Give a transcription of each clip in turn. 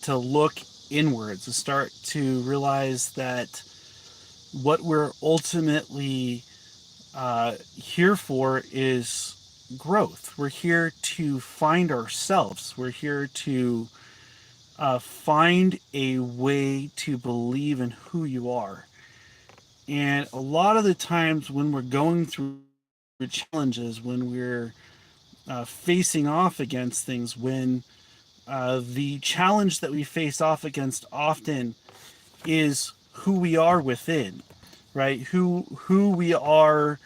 to look inwards, to start to realize that what we're ultimately here for is growth. We're here to find ourselves. We're here to find a way to believe in who you are. And a lot of the times when we're going through challenges, when we're facing off against things, when the challenge that we face off against often is who we are within, right? Who we are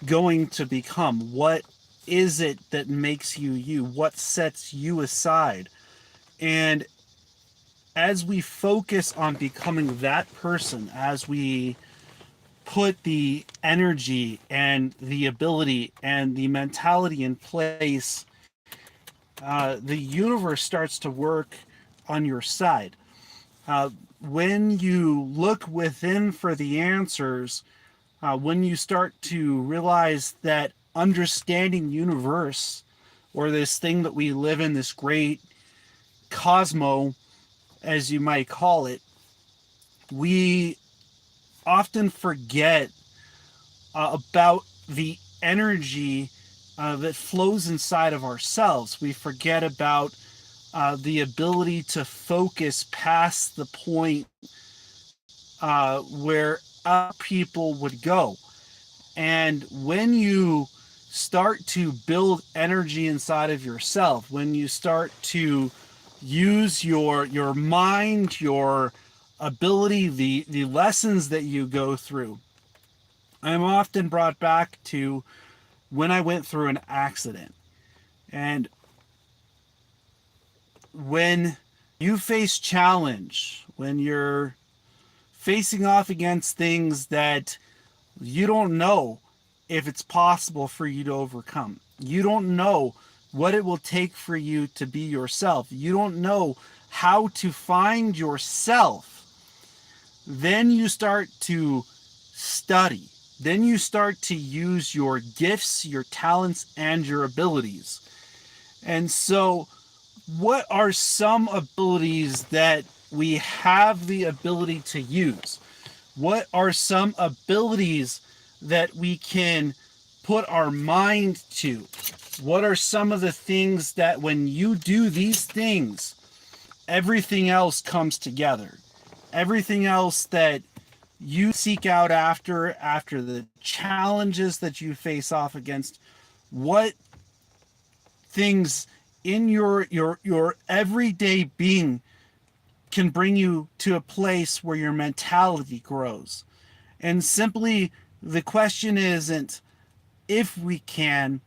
going to become. What is it that makes you you? What sets you aside? And as we focus on becoming that person, as we put the energy and the ability and the mentality in place, the universe starts to work on your side. When you look within for the answers, when you start to realize that understanding universe, or this thing that we live in, this great cosmo, as you might call it, we often forget about the energy that flows inside of ourselves. We forget about the ability to focus past the point where other people would go. And when you start to build energy inside of yourself, when you start to use your mind, your ability, the lessons that you go through, I'm often brought back to when I went through an accident. And when you face challenge, when you're facing off against things that you don't know if it's possible for you to overcome, you don't know what it will take for you to be yourself, you don't know how to find yourself, then you start to study. Then you start to use your gifts, your talents, and your abilities. And so, what are some abilities that we have the ability to use? What are some abilities that we can put our mind to? What are some of the things that when you do these things, everything else comes together? Everything else that you seek out after the challenges that you face off against, what things in your everyday being can bring you to a place where your mentality grows. And simply the question isn't if we can,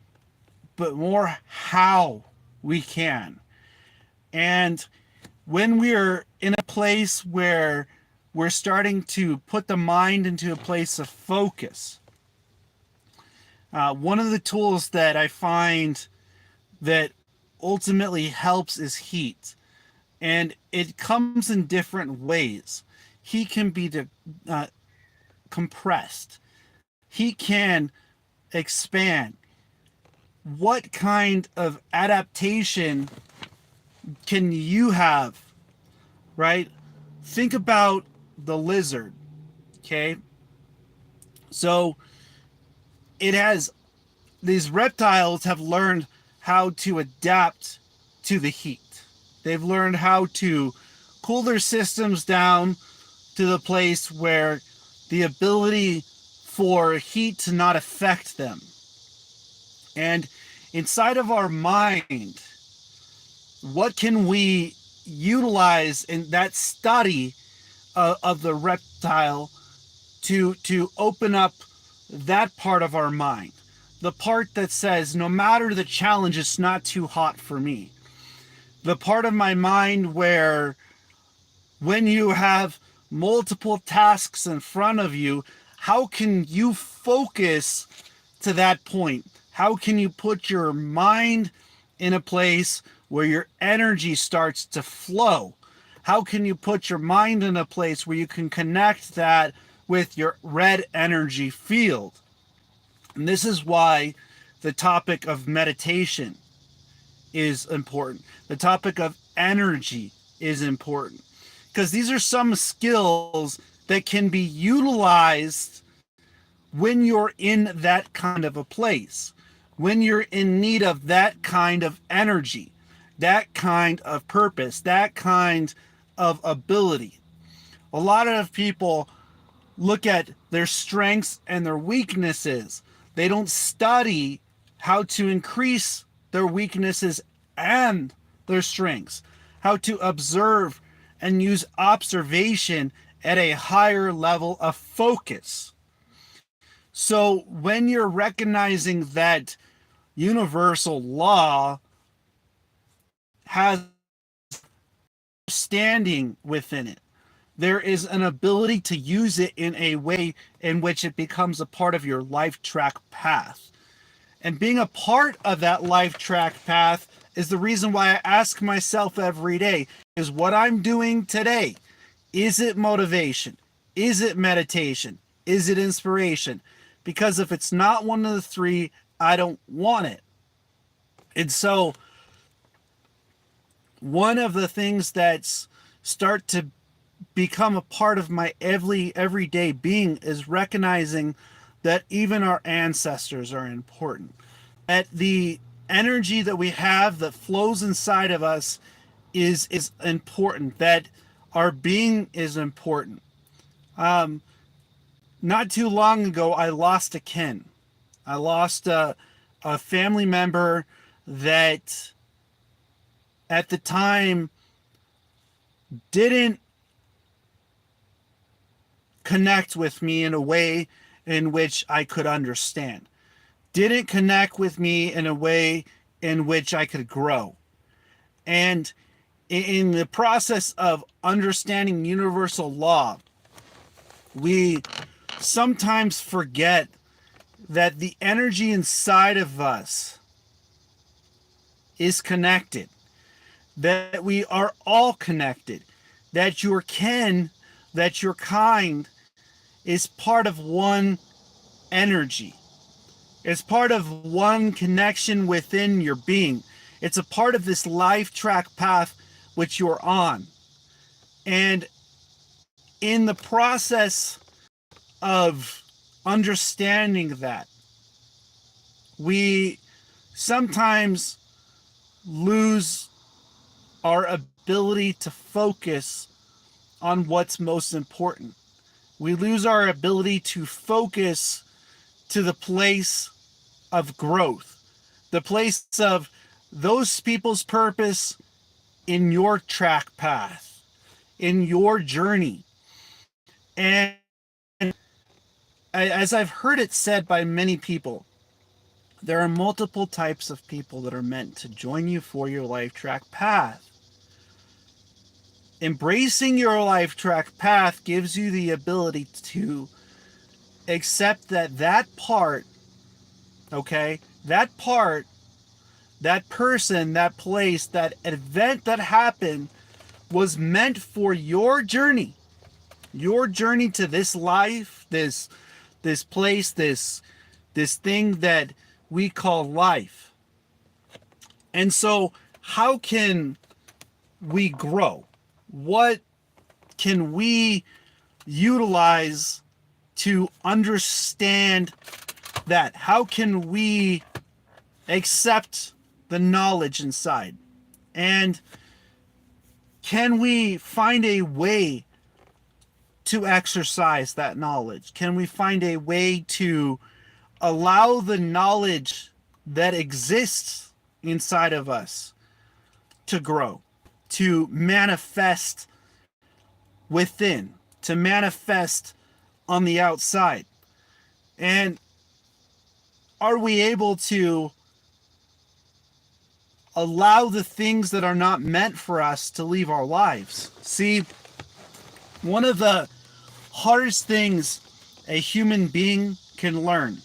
but more how we can. And when we're in a place where we're starting to put the mind into a place of focus, one of the tools that I find that ultimately helps is heat. And it comes in different ways. Heat can be compressed, heat can expand. What kind of adaptation can you have, right? Think about the lizard, okay? So it has, these reptiles have learned how to adapt to the heat. They've learned how to cool their systems down to the place where the ability for heat to not affect them. And inside of our mind, what can we utilize in that study of the reptile to open up that part of our mind? The part that says, no matter the challenge, it's not too hot for me. The part of my mind where when you have multiple tasks in front of you, how can you focus to that point? How can you put your mind in a place where your energy starts to flow? How can you put your mind in a place where you can connect that with your red energy field? And this is why the topic of meditation is important. The topic of energy is important, because these are some skills that can be utilized when you're in that kind of a place, when you're in need of that kind of energy, that kind of purpose, that kind of ability. A lot of people look at their strengths and their weaknesses. They don't study how to increase their weaknesses and their strengths, how to observe and use observation at a higher level of focus. So when you're recognizing that universal law has standing within it, there is an ability to use it in a way in which it becomes a part of your life track path. And being a part of that life track path is the reason why I ask myself every day, is what I'm doing today, is it motivation? Is it meditation? Is it inspiration? Because if it's not one of the three, I don't want it. And so one of the things that's start to become a part of my everyday being is recognizing that even our ancestors are important. That the energy that we have that flows inside of us is important. That our being is important. Not too long ago, I lost a kin. I lost a family member that at the time didn't connect with me in a way in which I could understand. Didn't connect with me in a way in which I could grow. And in the process of understanding universal law, we sometimes forget that the energy inside of us is connected, that we are all connected, that your kin, that your kind is part of one energy. It's part of one connection within your being. It's a part of this life track path which you're on. And in the process of understanding that, we sometimes lose our ability to focus on what's most important. We lose our ability to focus to the place of growth, the place of those people's purpose in your track path, in your journey. And as I've heard it said by many people, there are multiple types of people that are meant to join you for your life track path. Embracing your life track path gives you the ability to accept that that part, okay, that part, that person, that place, that event that happened was meant for your journey to this life, this place, this thing that we call life. And so how can we grow? What can we utilize to understand that? How can we accept the knowledge inside? And can we find a way to exercise that knowledge? Can we find a way to allow the knowledge that exists inside of us to grow, to manifest within, to manifest on the outside? And are we able to allow the things that are not meant for us to leave our lives? See, one of the hardest things a human being can learn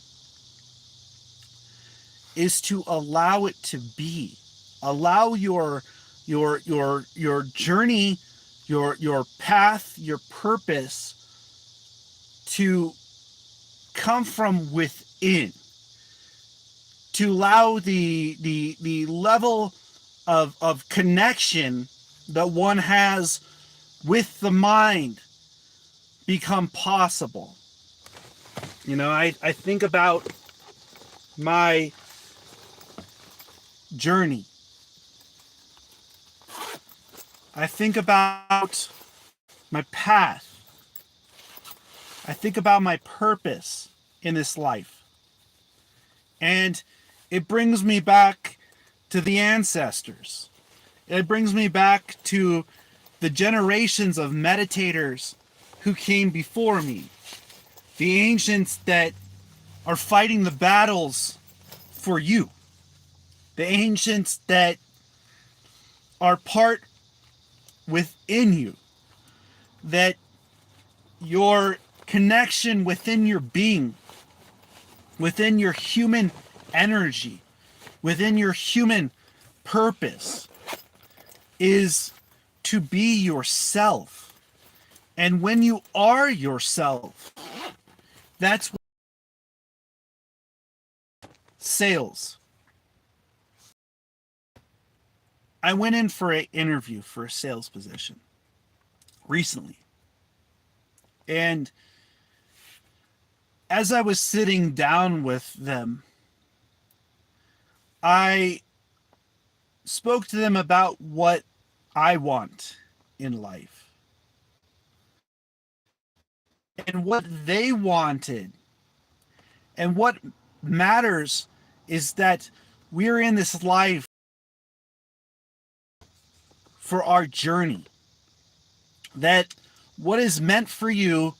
is to allow it to be. Allow your journey, your path, your purpose to come from within. To allow the level of connection that one has with the mind become possible. I think about my journey. I think about my path. I think about my purpose in this life. And it brings me back to the ancestors. It brings me back to the generations of meditators who came before me. The ancients that are fighting the battles for you. The ancients that are part within you. That your connection within your being, within your human energy, within your human purpose is to be yourself. And when you are yourself, that's what sales. I went in for an interview for a sales position recently. And as I was sitting down with them, I spoke to them about what I want in life and what they wanted. And what matters is that we're in this life for our journey. That what is meant for you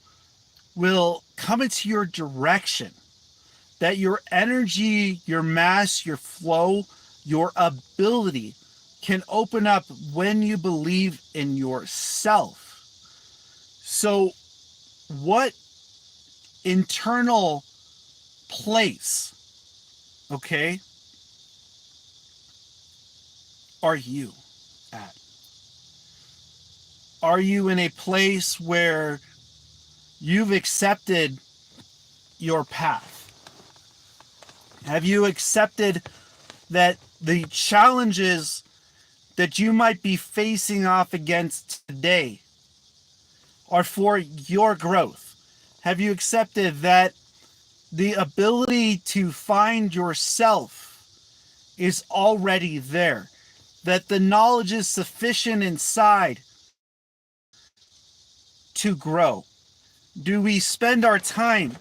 will come into your direction. That your energy, your mass, your flow, your ability can open up when you believe in yourself. So, what internal place, okay, are you at? Are you in a place where you've accepted your path? Have you accepted that the challenges that you might be facing off against today are for your growth? Have you accepted that the ability to find yourself is already there? That the knowledge is sufficient inside to grow? Do we spend our time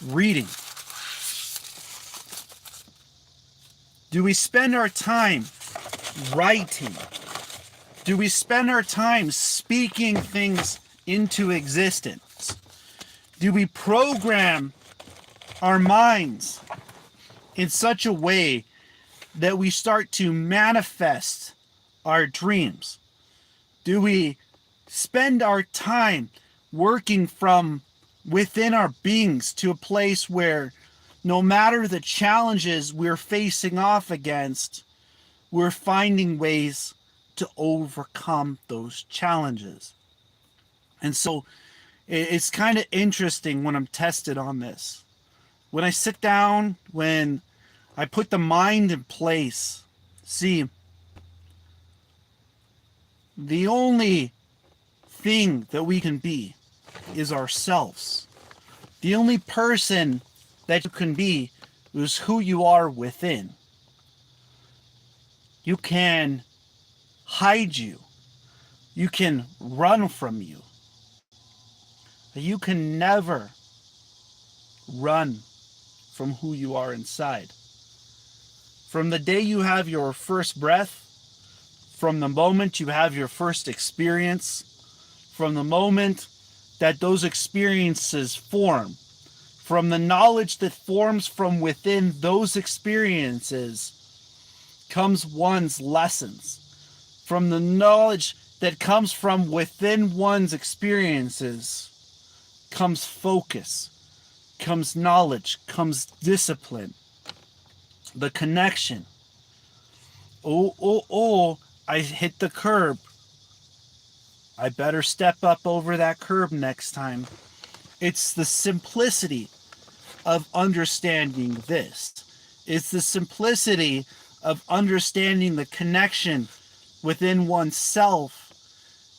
reading? Do we spend our time writing? Do we spend our time speaking things into existence? Do we program our minds in such a way that we start to manifest our dreams? Do we spend our time working from within our beings to a place where no matter the challenges we're facing off against, we're finding ways to overcome those challenges? And so it's kind of interesting when I'm tested on this. When I sit down, when I put the mind in place, see, the only thing that we can be is ourselves. The only person that you can be is who you are within. You can hide you. You can run from you. But you can never run from who you are inside. From the day you have your first breath, from the moment you have your first experience, from the moment that those experiences form, from the knowledge that forms from within those experiences comes one's lessons. From the knowledge that comes from within one's experiences comes focus, comes knowledge, comes discipline, the connection. Oh, I hit the curb. I better step up over that curb next time. It's the simplicity of understanding this. It's the simplicity of understanding the connection within oneself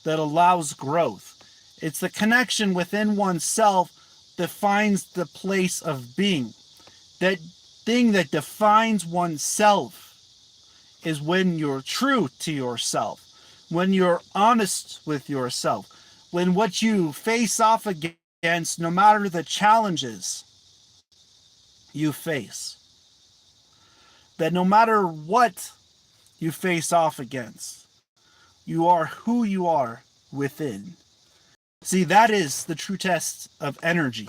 that allows growth. It's the connection within oneself that finds the place of being. That thing that defines oneself is when you're true to yourself, when you're honest with yourself, when what you face off against, no matter the challenges you face, that no matter what you face off against, you are who you are within. See, that is the true test of energy.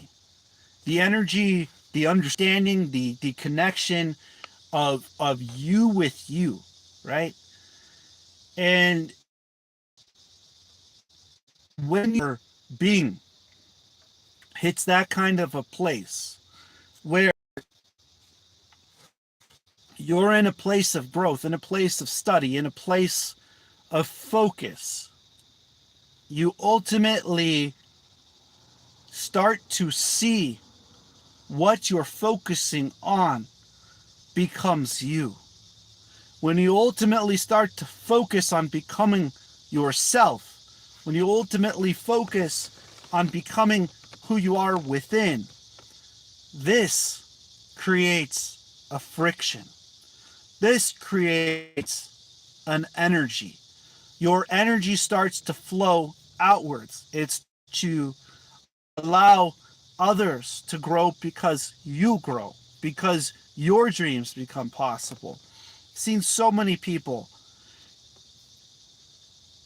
The energy, the understanding, the connection of you with you, right? And when your being hits that kind of a place where you're in a place of growth, in a place of study, in a place of focus, you ultimately start to see what you're focusing on becomes you. When you ultimately start to focus on becoming yourself, when you ultimately focus on becoming who you are within, this creates a friction. This creates an energy. Your energy starts to flow outwards. It's to allow others to grow because you grow, because your dreams become possible. I've seen so many people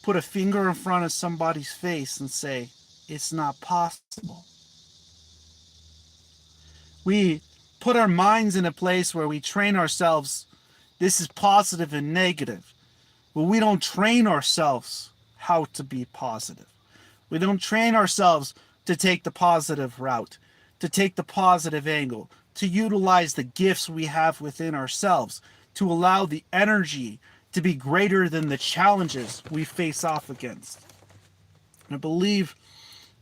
put a finger in front of somebody's face and say, it's not possible. We put our minds in a place where we train ourselves, this is positive and negative, but we don't train ourselves how to be positive. We don't train ourselves to take the positive route, to take the positive angle, to utilize the gifts we have within ourselves, to allow the energy to be greater than the challenges we face off against. I believe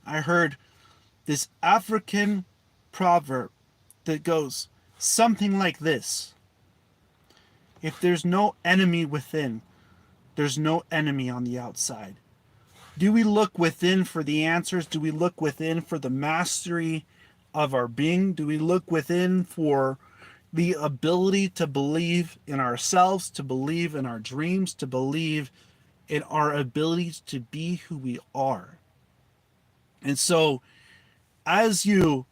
I heard this African proverb that goes something like this: if there's no enemy within, there's no enemy on the outside. Do we look within for the answers? Do we look within for the mastery of our being? Do we look within for the ability to believe in ourselves, to believe in our dreams, to believe in our abilities to be who we are? And so, as you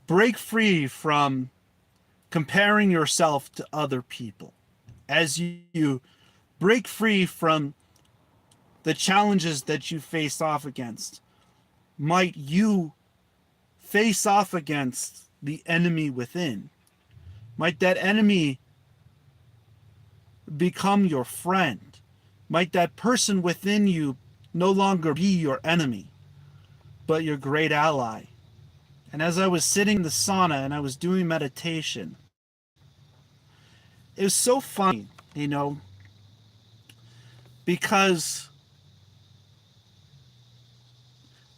break free from comparing yourself to other people, as you break free from the challenges that you face off against, might you face off against the enemy within? Might that enemy become your friend? Might that person within you no longer be your enemy, but your great ally? And as I was sitting in the sauna and I was doing meditation, it was so funny, because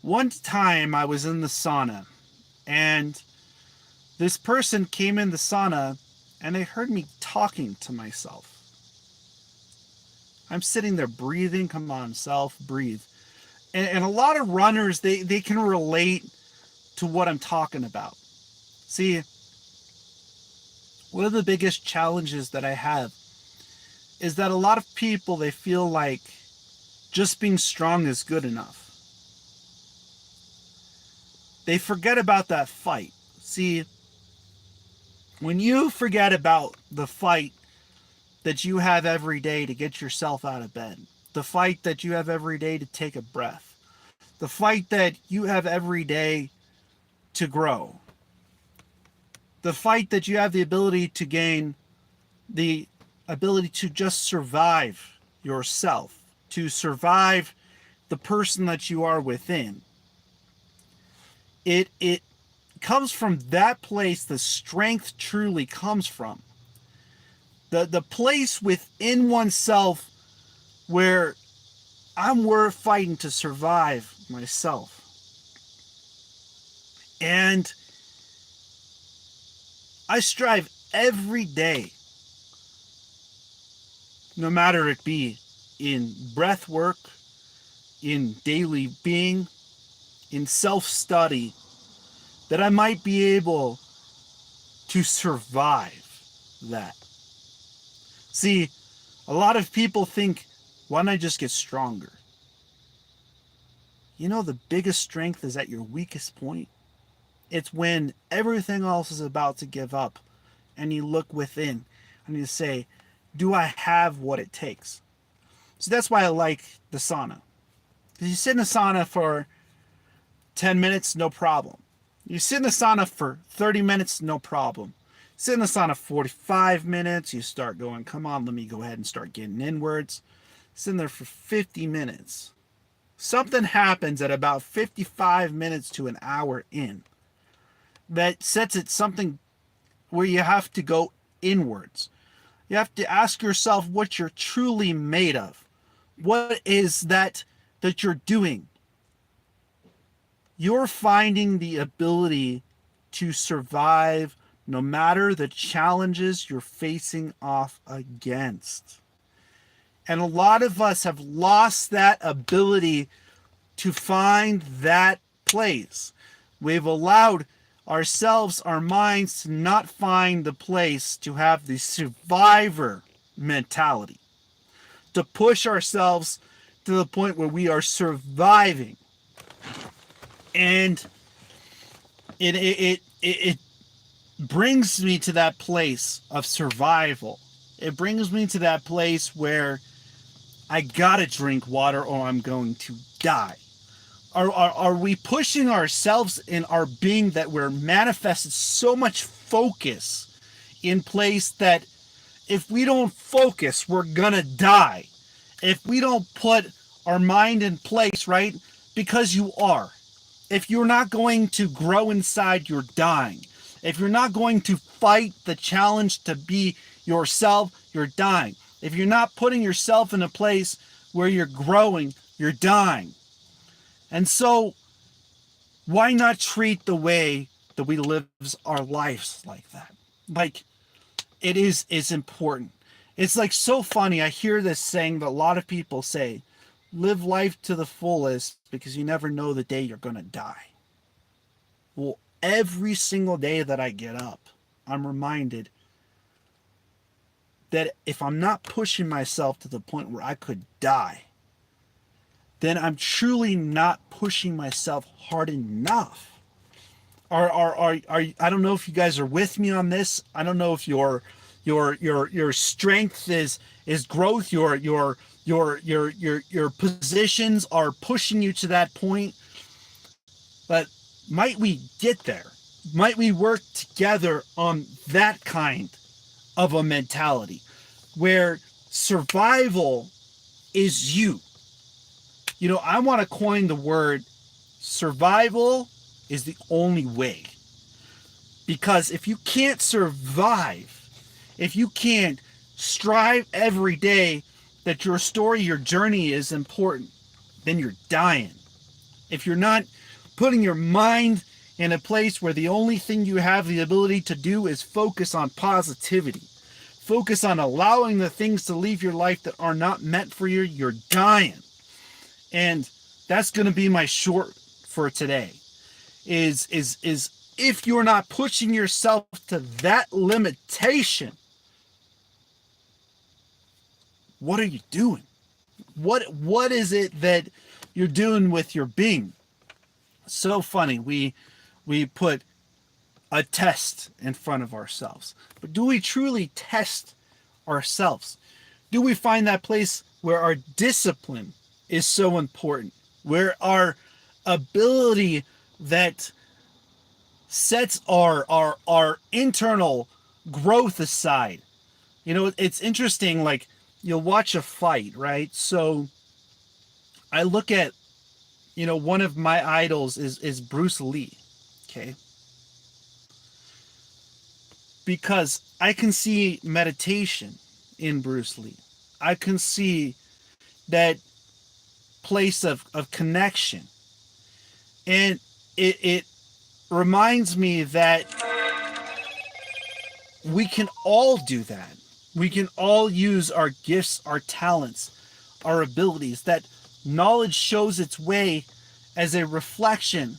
one time I was in the sauna and this person came in the sauna and they heard me talking to myself. I'm sitting there breathing, come on, self, breathe. And a lot of runners, they can relate to what I'm talking about. See, one of the biggest challenges that I have is that a lot of people, they feel like just being strong is good enough. They forget about that fight. See, when you forget about the fight that you have every day to get yourself out of bed, the fight that you have every day to take a breath, the fight that you have every day to grow, the fight that you have the ability to gain, the ability to just survive yourself, to survive the person that you are within. It comes from that place the strength truly comes from. The place within oneself where I'm worth fighting to survive myself. And I strive every day no matter it be in breath work, in daily being, in self study, that I might be able to survive that. See, a lot of people think, why don't I just get stronger? You know, the biggest strength is at your weakest point. It's when everything else is about to give up and you look within and you say, do I have what it takes? So that's why I like the sauna. Because you sit in a sauna for 10 minutes, no problem. You sit in the sauna for 30 minutes, no problem. Sit in the sauna 45 minutes, you start going, come on, let me go ahead and start getting inwards. Sit in there for 50 minutes. Something happens at about 55 minutes to an hour in that sets it something where you have to go inwards. You have to ask yourself what you're truly made of. What is that you're doing? You're finding the ability to survive no matter the challenges you're facing off against. And a lot of us have lost that ability to find that place. We've allowed ourselves, our minds, to not find the place to have the survivor mentality, to push ourselves to the point where we are surviving. And it brings me to that place of survival. It brings me to that place where I gotta drink water or I'm going to die. Are we pushing ourselves in our being that we're manifested so much focus in place that if we don't focus, we're gonna die? If we don't put our mind in place, right? Because you are. If you're not going to grow inside, you're dying. If you're not going to fight the challenge to be yourself, you're dying. If you're not putting yourself in a place where you're growing, you're dying. And so, why not treat the way that we live our lives like that? Like, is important. It's like so funny. I hear this saying that a lot of people say, live life to the fullest because you never know the day you're going to die. Well, every single day that I get up, I'm reminded that if I'm not pushing myself to the point where I could die, then I'm truly not pushing myself hard enough. I don't know if you guys are with me on this. I don't know if your strength is growth, your positions are pushing you to that point. But might we get there? Might we work together on that kind of a mentality where survival is you? You know, I want to coin the word survival is the only way. Because if you can't survive, if you can't strive every day that your story, your journey is important, then you're dying. If you're not putting your mind in a place where the only thing you have the ability to do is focus on positivity, focus on allowing the things to leave your life that are not meant for you, you're dying. And that's going to be my short for today. Is if you're not pushing yourself to that limitation, what are you doing? What is it that you're doing with your being? So funny. We put a test in front of ourselves. But do we truly test ourselves? Do we find that place where our discipline is so important? Where our ability that sets our internal growth aside. You know, it's interesting, like you'll watch a fight, right? So I look at, you know, one of my idols is Bruce Lee. Okay. Because I can see meditation in Bruce Lee. I can see that place of connection. And it reminds me that we can all do that. We can all use our gifts, our talents, our abilities. That knowledge shows its way as a reflection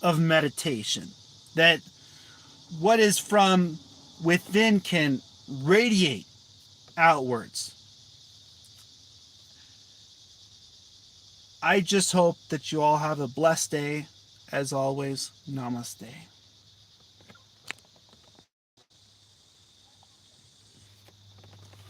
of meditation. That what is from within can radiate outwards. I just hope that you all have a blessed day. As always, namaste.